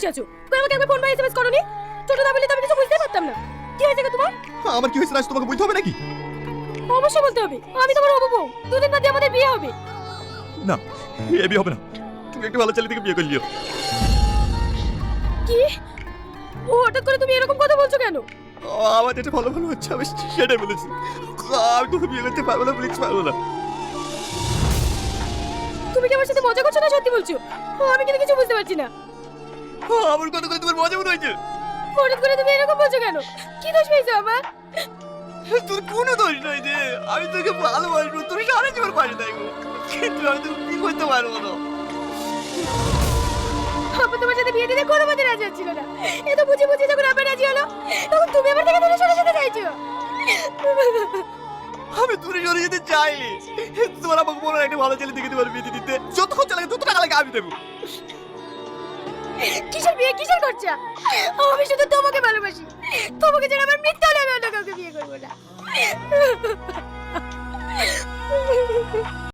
বসে আছো? তুমি আমাকে একবার ফোন বা এসএমএস করোনি? ছোট না বলে তো আমি কিছু বুঝতেই পারতাম না। কি হয়েছে গো তোমার? আমার কি হয়েছে আজ তোমাকে বলতে হবে নাকি? অবশ্যই বলতে হবে। আমি তোমার হবু বউ। দুদিন বাদে আমাদের বিয়ে হবে। না, এ বিয়ে হবে না। তুমি একটা ভালো ছেলে থেকে বিয়ে করলিও। কি? ও হঠাৎ করে তুমি এরকম কথা বলছো কেন? আমার যেটা ভালো ভালো হচ্ছে আমি সেটাই বলেছি। আমি তোকে বিয়ে করতে পারবো না, প্লিজ পারবো না। তুমি কি আমার সাথে মজা করছো না সত্যি বলছো? আমি কিন্তু কিছু বুঝতে পারছি না। আমার কথা করে তোমার মজা মনে হয়েছে? হঠাৎ করে তুমি এরকম বলছো কেন? কি দোষ পেয়েছো আমার? তোর কোনো দোষ নাই রে। আমি তোকে ভালোবাসবো, তুমি সারা জীবন পাশে থাকবো, কিন্তু আমি তোকে কি করতে পারবো না। আপু তোমার সাথে বিয়ে দিতে কোনো মতে রাজি হচ্ছিল না। এত বুঝি বুঝি যখন আবার রাজি হলো, তখন তুমি আমার থেকে দূরে সরে যেতে চাইছো। আমি দূরে সরে যেতে চাইনি। তোমার আমাকে বলো একটা ভালো ছেলে দেখে তোমার বিয়ে দিতে। যত খরচা লাগে, যত টাকা লাগে আমি দেবো। কিসের বিয়ে, কিসের খরচা? আমি শুধু তোমাকে ভালোবাসি। তোমাকে ছাড়া আমার মৃত্যু হলে আমি অন্য কাউকে বিয়ে করবো না।